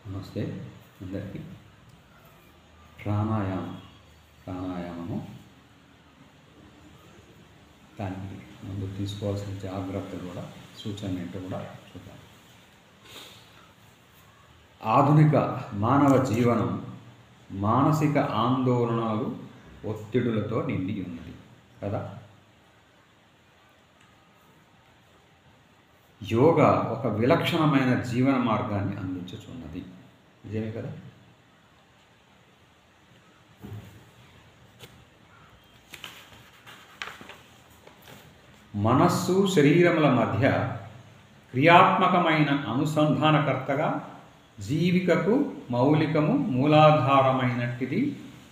నమస్తే అందరికీ. ప్రాణాయామము దానికి ముందు తీసుకోవాల్సిన జాగ్రత్తలు కూడా సూచనలు ఏంటో కూడా చూద్దాం. ఆధునిక మానవ జీవనం మానసిక ఆందోళనలు ఒత్తిడులతో నిండి ఉన్నది కదా. యోగా ఒక విలక్షణమైన జీవన మార్గాన్ని అందించుచున్నది. నిజమే కదా. మనస్సు శరీరముల మధ్య క్రియాత్మకమైన అనుసంధానకర్తగా జీవికకు మౌలికము మూలాధారమైనటిది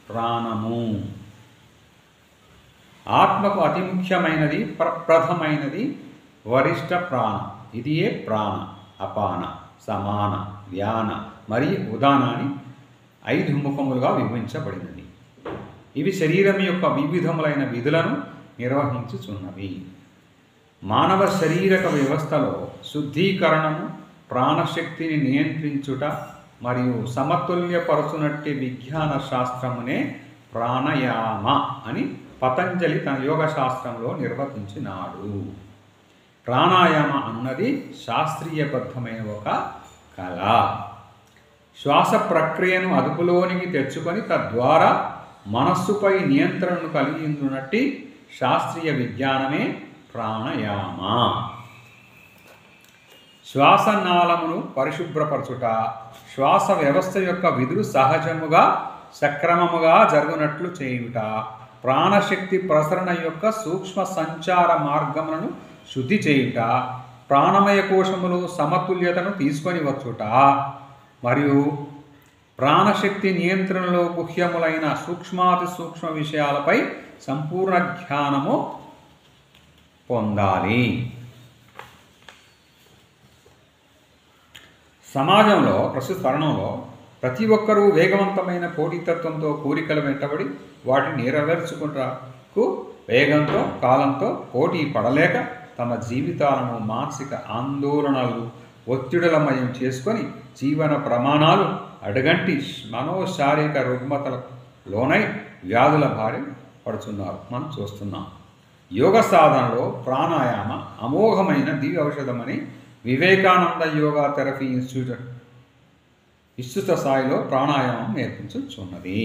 ప్రాణము. ఆత్మకు అతి ముఖ్యమైనది ప్రప్రథమైనది వరిష్ట ప్రాణం. ఇదియే ప్రాణ, అపాన, సమాన, వ్యాన మరియు ఉదానాన్ని 5 ముఖములుగా విభజించబడినది. ఇవి శరీరం యొక్క వివిధములైన విధులను నిర్వహించుచున్నవి. మానవ శారీరక వ్యవస్థలో శుద్ధీకరణము, ప్రాణశక్తిని నియంత్రించుట మరియు సమతుల్యపరచునట్టి విజ్ఞాన శాస్త్రమునే ప్రాణాయామ అని పతంజలి తన యోగ శాస్త్రంలో నిర్వచించినాడు. ప్రాణాయామ అన్నది శాస్త్రీయబద్ధమైన ఒక కళ. శ్వాస ప్రక్రియను అదుపులోనికి తెచ్చుకొని తద్వారా మనస్సుపై నియంత్రణను కలిగి ఉన్నట్టి శాస్త్రీయ విజ్ఞానమే ప్రాణాయామ. శ్వాసనాళమును పరిశుభ్రపరచుట, శ్వాస వ్యవస్థ యొక్క విధులు సహజముగా సక్రమముగా జరుగునట్లు చేయుట, ప్రాణశక్తి ప్రసరణ యొక్క సూక్ష్మ సంచార మార్గములను శుద్ధి చేయుట, ప్రాణమయ కోశములు సమతుల్యతను తీసుకొని వచ్చుట మరియు ప్రాణశక్తి నియంత్రణలో గుహ్యములైన సూక్ష్మాతి సూక్ష్మ విషయాలపై సంపూర్ణ జ్ఞానము పొందాలి. సమాజంలో ప్రస్తుత తరుణంలో ప్రతి ఒక్కరూ వేగవంతమైన పోటీతత్వంతో కోరికలు వెంటబడి వాటిని నెరవేర్చుకుంటకు వేగంతో కాలంతో పోటీ పడలేక తమ జీవితాలను మానసిక ఆందోళనలు ఒత్తిడులమయం చేసుకొని జీవన ప్రమాణాలు అడగంటి మనోశారీరక రుగ్మతలకు లోనై వ్యాధుల బారి పడుతున్నారు మనం చూస్తున్నాం. యోగ సాధనలో ప్రాణాయామ అమోఘమైన దివ్య ఔషధమని వివేకానంద యోగా థెరపీ ఇన్స్టిట్యూట్ విస్తృత స్థాయిలో ప్రాణాయామం నేర్పించుచున్నది.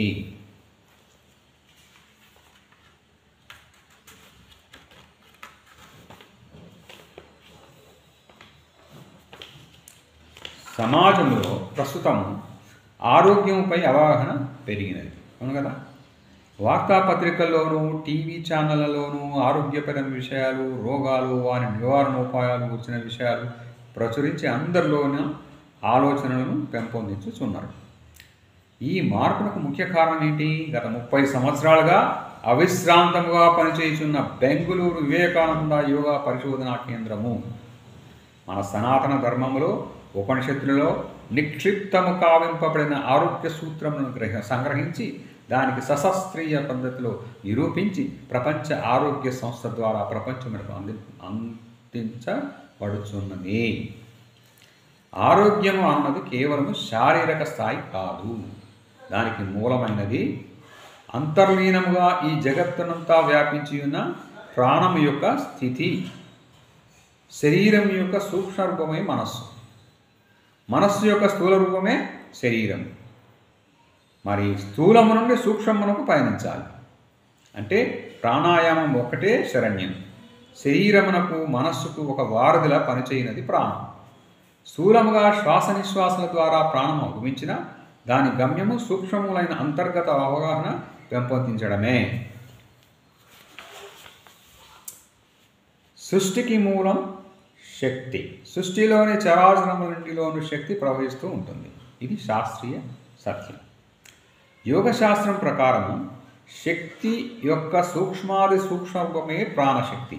సమాజంలో ప్రస్తుతం ఆరోగ్యంపై అవగాహన పెరిగినది అవును కదా. వార్తాపత్రికల్లోనూ టీవీ ఛానళ్లలోనూ ఆరోగ్యపరమైన విషయాలు, రోగాలు, వారి నివారణోపాయాలు వచ్చిన విషయాలు ప్రచురించి అందరిలోనూ ఆలోచనలను పెంపొందించుచున్నారు. ఈ మార్పునకు ముఖ్య కారణం ఏంటి? గత 30 సంవత్సరాలుగా అవిశ్రాంతముగా పనిచేయుచున్న బెంగుళూరు వివేకానంద యోగా పరిశోధనా కేంద్రము మన సనాతన ధర్మములో ఉపనిషత్తులలో నిక్షిప్తము కావింపబడిన ఆరోగ్య సూత్రములను సంగ్రహించి దానికి సశాస్త్రీయ పద్ధతిలో నిరూపించి ప్రపంచ ఆరోగ్య సంస్థ ద్వారా ప్రపంచమునకు అందించబడుచున్నది. ఆరోగ్యము అన్నది కేవలము శారీరక స్థాయి కాదు. దానికి మూలమైనది అంతర్లీనముగా ఈ జగత్తునంతా వ్యాపించి ఉన్న ప్రాణము యొక్క స్థితి. శరీరం యొక్క సూక్ష్మ రూపమే మనస్సు, మనస్సు యొక్క స్థూల రూపమే శరీరం. మరి స్థూలము నుండి సూక్ష్మమునకు పయనించాలి అంటే ప్రాణాయామం ఒక్కటే శరణ్యం. శరీరమునకు మనస్సుకు ఒక వారధిలా పనిచేయనది ప్రాణం. స్థూలముగా శ్వాస నిశ్వాసల ద్వారా ప్రాణం అగుమించిన దాని గమ్యము సూక్ష్మములైన అంతర్గత అవగాహన పెంపొందించడమే. సృష్టికి మూలం శక్తి. సృష్టిలోని చరాచరములన్నిటిలోని శక్తి ప్రవహిస్తూ ఉంటుంది. ఇది శాస్త్రీయ సత్యం. యోగ శాస్త్రం ప్రకారము శక్తి యొక్క సూక్ష్మాది సూక్ష్మరూపమే ప్రాణశక్తి.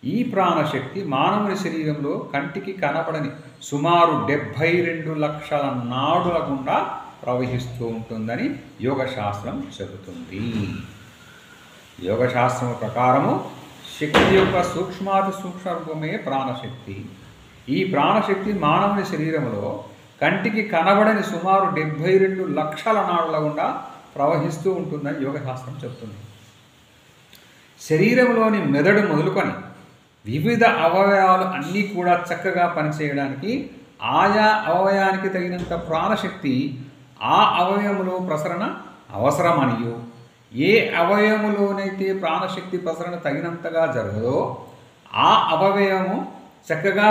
ఈ ప్రాణశక్తి మానవుని శరీరంలో కంటికి కనపడని సుమారు 72 లక్షల నాడుల గుండా ప్రవహిస్తూ ఉంటుందని యోగశాస్త్రం చెబుతుంది. యోగశాస్త్రం ప్రకారము శక్తి యొక్క సూక్ష్మాతి సూక్ష్మ రూపమే ప్రాణశక్తి. ఈ ప్రాణశక్తి మానవుని శరీరంలో కంటికి కనబడని సుమారు 72 లక్షల నాడుల గుండా ప్రవహిస్తూ ఉంటుందని యోగశాస్త్రం చెప్తుంది. శరీరంలోని మెదడు మొదలుకొని వివిధ అవయవాలు అన్నీ కూడా చక్కగా పనిచేయడానికి ఆయా అవయవానికి తగినంత ప్రాణశక్తి ఆ అవయవములో ప్రసరణ అవసరమనియు, ఏ అవయవములోనైతే ప్రాణశక్తి ప్రసరణ తగినంతగా జరగదో ఆ అవయవము చక్కగా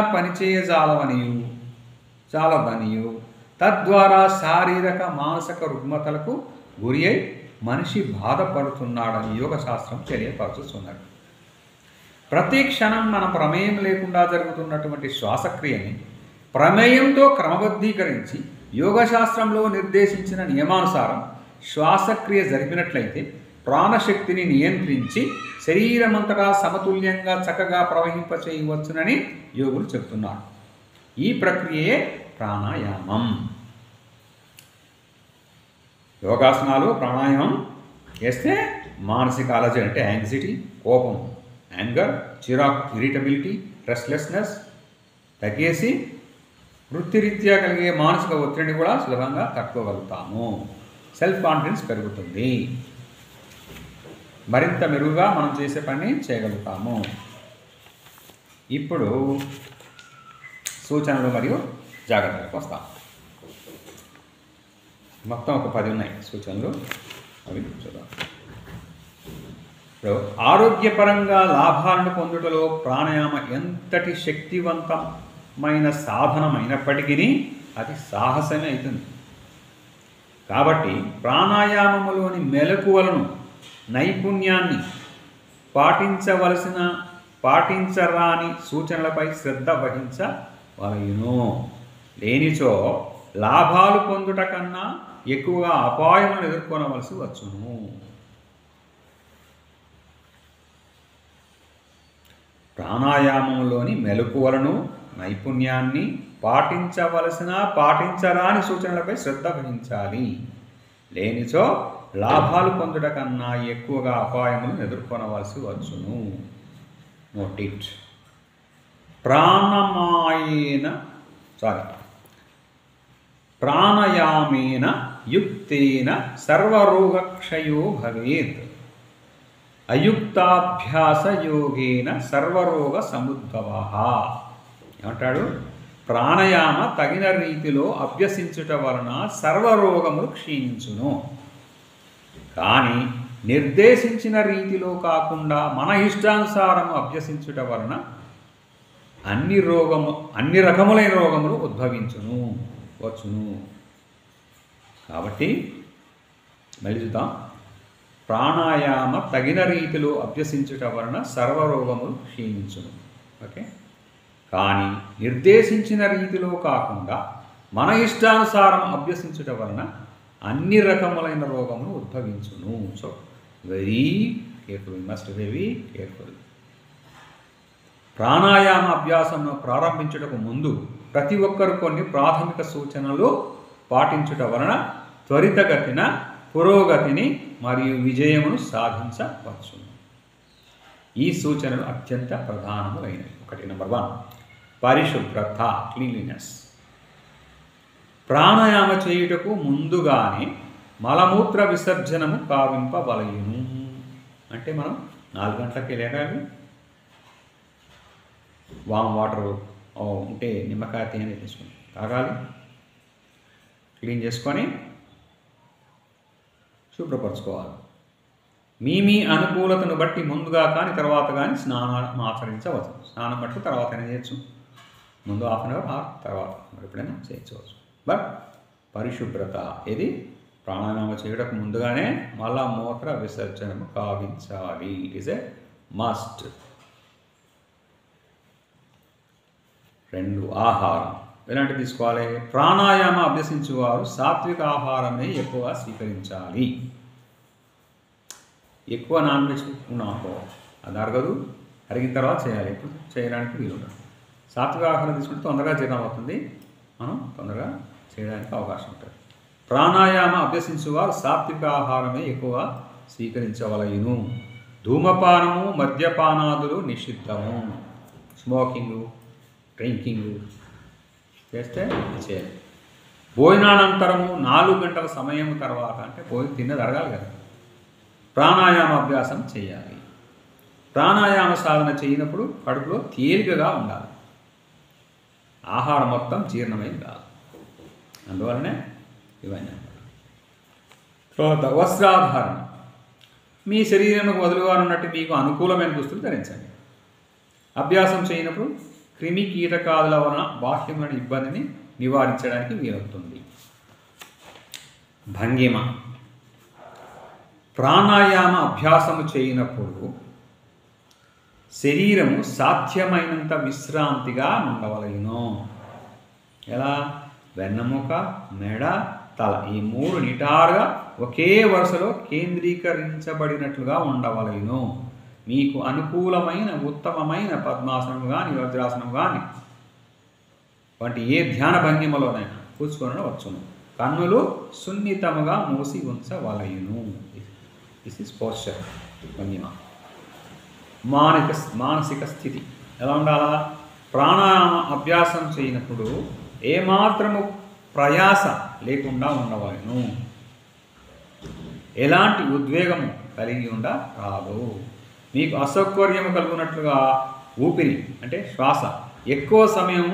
చాలదనియు తద్వారా శారీరక మానసిక రుగ్మతలకు గురి అయి మనిషి బాధపడుతున్నాడని యోగశాస్త్రం తెలియపరుచుతున్నది. ప్రతి క్షణం మన ప్రమేయం లేకుండా జరుగుతున్నటువంటి శ్వాసక్రియని ప్రమేయంతో క్రమబద్ధీకరించి యోగశాస్త్రంలో నిర్దేశించిన నియమానుసారం శ్వాసక్రియ జరిపినట్లయితే ప్రాణశక్తిని నియంత్రించి శరీరమంతటా సమతుల్యంగా చక్కగా ప్రవహింపచేయవచ్చునని యోగులు చెప్తున్నారు. ఈ ప్రక్రియే ప్రాణాయామం. యోగాసనాలు ప్రాణాయామం చేస్తే మానసిక అలజడి అంటే యాంగ్జైటీ, కోపం, యాంగర్, చిరాకు, ఇరిటబిలిటీ, రెస్ట్లెస్నెస్ తగ్గేసి వృత్తిరీత్యా కలిగే మానసిక ఒత్తిడిని కూడా సులభంగా తట్టుకోగలుగుతాము. సెల్ఫ్ కాన్ఫిడెన్స్ పెరుగుతుంది. మరింత మెరుగుగా మనం చేసే పని చేయగలుగుతాము. ఇప్పుడు సూచనలు మరియు జాగ్రత్తలకు వస్తాం. మొత్తం ఒక 10 ఉన్నాయి సూచనలు, అవి చూద్దాం. ఇప్పుడు ఆరోగ్యపరంగా లాభాలను పొందుటలో ప్రాణాయామ ఎంతటి శక్తివంతమైన సాధనమైనప్పటికీ అది సాహసమే అవుతుంది. కాబట్టి ప్రాణాయామములోని మెలకువలను, నైపుణ్యాన్ని పాటించరాని సూచనలపై శ్రద్ధ వహించవలయును. లేనిచో లాభాలు పొందుట కన్నా ఎక్కువగా అపాయములను ఎదుర్కొనవలసి వచ్చును. ప్రాణాయామంలోని మెలకువలను, నైపుణ్యాన్ని పాటించరాని సూచనలపై శ్రద్ధ వహించాలి. లేనిచో లాభాలు పొందుట కన్నా ఎక్కువగా అపాయములను ఎదుర్కొనవలసి వచ్చును. Note it. ప్రాణాయామేన యుక్తేన సర్వరోగక్షయో భవేత్. అయుక్తాభ్యాస యోగేన సర్వరోగ సముద్భవః. ఏమంటాడు? ప్రాణాయామ తగిన రీతిలో అభ్యసించుట వలన సర్వరోగములు క్షీణించును. కానీ నిర్దేశించిన రీతిలో కాకుండా మన ఇష్టానుసారం అభ్యసించుట వలన అన్ని రకములైన రోగములు వచ్చును. కాబట్టి మళ్ళీ చూద్దాం. ప్రాణాయామ తగిన రీతిలో అభ్యసించుట వలన సర్వరోగములు క్షీణించును. ఓకే. కానీ నిర్దేశించిన రీతిలో కాకుండా మన ఇష్టానుసారం అభ్యసించుట వలన అన్ని రకములైన రోగములు ఉద్భవించును. So very careful, must very careful. ప్రాణాయామ అభ్యాసంను ప్రారంభించుటకు ముందు ప్రతి ఒక్కరు కొన్ని ప్రాథమిక సూచనలు పాటించుట వలన త్వరితగతిన పురోగతిని మరియు విజయమును సాధించవచ్చు. ఈ సూచనలు అత్యంత ప్రధానములైనవి. 1 నెంబర్ 1 పరిశుభ్రత, క్లీన్లీనెస్. ప్రాణాయామ చేయుటకు ముందుగానే మలమూత్ర విసర్జనము కావింపవలయును. అంటే మనం 4 గంటలకి లేకాలి, వామ్ వాటర్ ఉంటే నిమ్మకాయ తేనె తీసుకొని తాగాలి, క్లీన్ చేసుకొని శుభ్రపరచుకోవాలి. మీ అనుకూలతను బట్టి ముందుగా కానీ తర్వాత కానీ స్నానం ఆచరించవచ్చు. స్నానం బట్టి తర్వాత అయినా చేయొచ్చు, ముందు హాఫ్ అన్ అవర్ తర్వాత ఎప్పుడైనా చేయవచ్చు. బట్ పరిశుభ్రత ఇది ప్రాణాయామ చేయడానికి ముందుగానే మలమూత్ర విసర్జనము కావించాలి. It is a must. 2 ఆహారం ఎలాంటి తీసుకోవాలి? ప్రాణాయామ అభ్యసించేవారు సాత్విక ఆహారాన్ని ఎక్కువ స్వీకరించాలి. ఎక్కువ నాన్ వెజ్ ఉన్నాకో అది అరగదు, అరిగిన తర్వాత చేయాలి. ఇప్పుడు చేయడానికి వీలుండదు. సాత్విక ఆహారం తీసుకుంటే తొందరగా జీర్ణం అవుతుంది, మనం తొందరగా చేయడానికి అవకాశం ఉంటుంది. ప్రాణాయామ అభ్యసించేవారు సాత్విక ఆహారమే ఎక్కువ స్వీకరించవలయును. ధూమపానము, మద్యపానాదులు నిషిద్ధము. స్మోకింగు, డ్రింకింగ్ చేస్తే చేయాలి. భోజనానంతరము 4 గంటల సమయం తర్వాత, అంటే తిన్నది అరగాలి కదా, ప్రాణాయామ అభ్యాసం చేయాలి. ప్రాణాయామ సాధన చేయనప్పుడు కడుపులో తేలికగా ఉండాలి, ఆహారం మొత్తం జీర్ణమైంది కాదు. అందువల్లనే ఇవన్నీ. తర్వాత వస్త్రాధారణ. మీ శరీరంకు వదులుగా ఉన్నట్టు మీకు అనుకూలమైన దుస్తులు ధరించండి. అభ్యాసం చేయనప్పుడు క్రిమి కీటకాదుల వలన బాహ్యమైన ఇబ్బందిని నివారించడానికి వీలవుతుంది. భంగిమ. ప్రాణాయామ అభ్యాసము చేయనప్పుడు శరీరము సాధ్యమైనంత విశ్రాంతిగా ఉండవలెను. ఎలా? వెన్నెముక, మెడ, తల ఈ 3 నిటారుగా ఒకే వరుసలో కేంద్రీకరించబడినట్లుగా ఉండవలెను. మీకు అనుకూలమైన ఉత్తమమైన పద్మాసనం కానీ వజ్రాసనం కానీ వంటి ఏ ధ్యాన భంగిమలోనైనా కూర్చుకొని వచ్చును. కన్నులు సున్నితముగా మూసి ఉంచవలయును. దిస్ ఇస్ పోస్చర్ భంగిమ. మానసిక స్థితి ఎలా ఉండాలా? ప్రాణాయామ అభ్యాసం చేయనప్పుడు ఏమాత్రము ప్రయాస లేకుండా ఉండవలెను. ఎలాంటి ఉద్వేగము కలిగి రాదు. మీకు అసౌకర్యము కలుగునట్లుగా ఊపిరి అంటే శ్వాస ఎక్కువ సమయం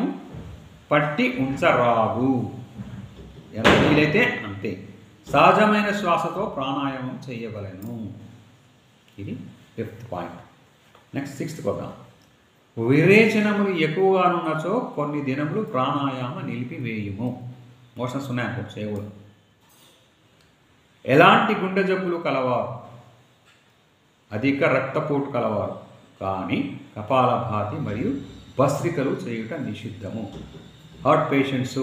పట్టి ఉంచరాదు. ఎలా వీలైతే అంతే సహజమైన శ్వాసతో ప్రాణాయామం చేయవలెను. ఇది 5th పాయింట్. నెక్స్ట్ 6th పోదాం. విరేచనములు ఎక్కువగానున్నచో కొన్ని దినములు ప్రాణాయామ నిలిపివేయుము. మోషన్స్ ఉన్నాయనుకో చేయకూడదు. ఎలాంటి గుండె జబ్బులు కలవారు, అధిక రక్తపోటు కలవారు కానీ కపాలభాతి మరియు భస్త్రికలు చేయుట నిషిద్ధము. హార్ట్ పేషెంట్స్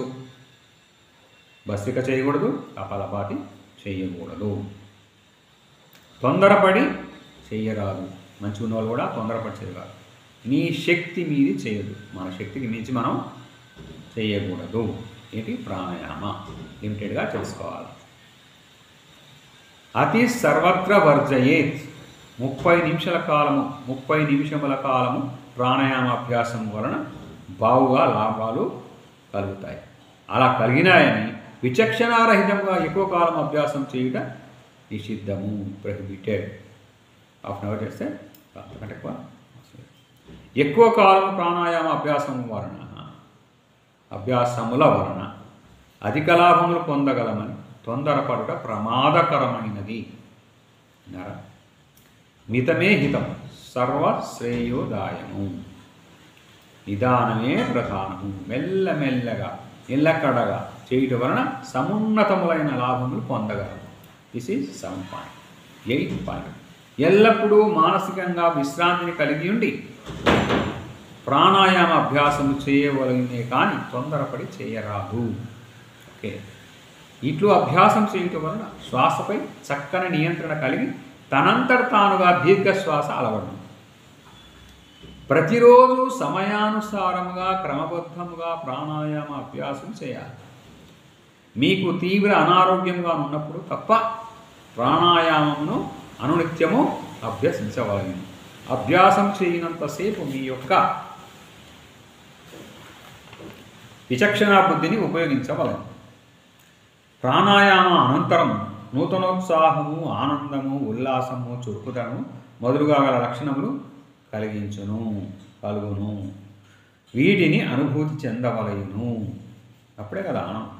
భస్త్రిక చేయకూడదు, కపాలభాతి చేయకూడదు. తొందరపడి చేయరాదు. మంచిగా ఉన్న వాళ్ళు కూడా తొందరపడి చేయరాదు. మీ శక్తి మీది చేయదు. మన శక్తికి మించి మనం చేయకూడదు. ఏంటి? ప్రాణాయామ లిమిటెడ్గా చేసుకోవాలి. అతి సర్వత్ర వర్జయేత్. 30 నిమిషముల కాలము ప్రాణాయామ అభ్యాసం వలన బావుగా లాభాలు కలుగుతాయి. అలా కలిగినాయని విచక్షణారహితంగా ఎక్కువ కాలం అభ్యాసం చేయుట నిషిద్ధము, ప్రొహిబిటెడ్. హాఫ్ అన్ అవర్ చేస్తే అంతకంటే ఎక్కువ కాలం ప్రాణాయామ అభ్యాసముల వలన అధిక లాభములు పొందగలమని తొందరపడుట ప్రమాదకరమైనది. మితమే హితం, సర్వశ్రేయోదాయము. నిదానమే ప్రధానము. మెల్లమెల్లగా నిల్లకడగా చేయుట వలన సమున్నతములైన లాభములు పొందగలము. This is 7th point. 8th point. ఎల్లప్పుడూ మానసికంగా విశ్రాంతిని కలిగి ఉండి ప్రాణాయామ అభ్యాసము చేయవలనే కానీ తొందరపడి చేయరాదు. ఓకే. ఇట్లు అభ్యాసం చేయటం వలన శ్వాసపై చక్కని నియంత్రణ కలిగి తనంతట తానుగా దీర్ఘశ్వాస అలవడం. ప్రతిరోజు సమయానుసారముగా క్రమబద్ధముగా ప్రాణాయామ అభ్యాసం చేయాలి. మీకు తీవ్ర అనారోగ్యంగా ఉన్నప్పుడు తప్ప ప్రాణాయామమును అనునిత్యము అభ్యసించవలెను. అభ్యాసం చేయనంతసేపు మీ యొక్క విచక్షణా బుద్ధిని ఉపయోగించవలెను. ప్రాణాయామ అనంతరం నూతనోత్సాహము, ఆనందము, ఉల్లాసము, చురుకుదనము మొదలుగా గల లక్షణములు కలుగును. వీటిని అనుభూతి చెందవలెను. అప్పుడే కదా ఆనందం.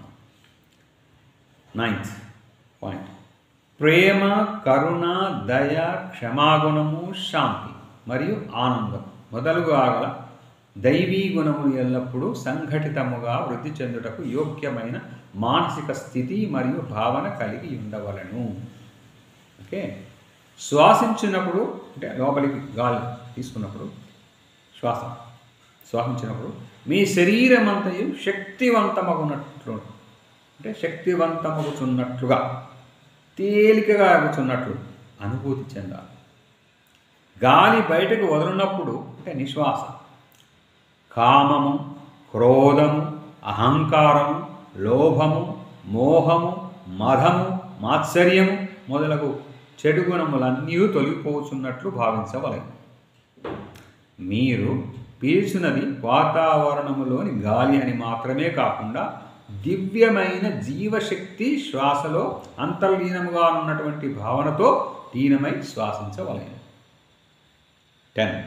9th point. ప్రేమ, కరుణ, దయ, క్షమాగుణము, శాంతి మరియు ఆనందం మొదలుగా గల దైవీ గుణములు ఎల్లప్పుడూ సంఘటితముగా వృద్ధి చెందుటకు యోగ్యమైన మానసిక స్థితి మరియు భావన కలిగి ఉండవలను. ఓకే. శ్వాసించినప్పుడు అంటే లోపలికి గాలి తీసుకున్నప్పుడు శ్వాసించినప్పుడు మీ శరీరం అంతయు శక్తివంతమగునట్లు అంటే శక్తివంతమగుచున్నట్లుగా తేలికగా అగుచున్నట్లు అనుభూతి చెందాలి. గాలి బయటకు వదిలినప్పుడు అంటే నిశ్వాస కామము, క్రోధము, అహంకారము, లోభము, మోహము, మదము, మాత్సర్యము మొదలగు చెడు గుణములన్నీ తొలగిపోతున్నట్లు భావించవలెను. మీరు పీల్చున్నది వాతావరణములోని గాలి అని మాత్రమే కాకుండా దివ్యమైన జీవశక్తి శ్వాసలో అంతర్లీనముగా ఉన్నటువంటి భావనతో లీనమై శ్వాసించవలెను. 10.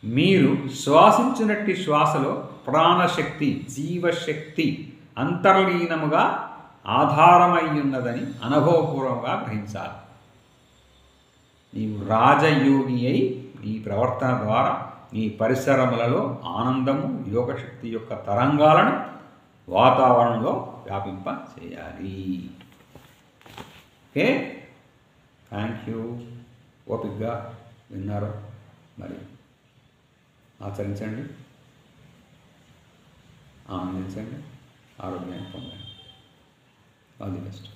మీరు శ్వాసించినట్టి శ్వాసలో ప్రాణశక్తి జీవశక్తి అంతర్లీనముగా ఆధారమయ్యున్నదని అనుభవపూర్వకంగా గ్రహించాలి. నీవు రాజయోగి అయి నీ ప్రవర్తన ద్వారా నీ పరిసరములలో ఆనందము యోగశక్తి యొక్క తరంగాలను వాతావరణంలో వ్యాపింప చేయాలి. Okay, thank you. ఓపికగా విన్నారు, మరి ఆచరించండి, ఆనందించండి, ఆరోగ్యాన్ని పొందండి. All the best.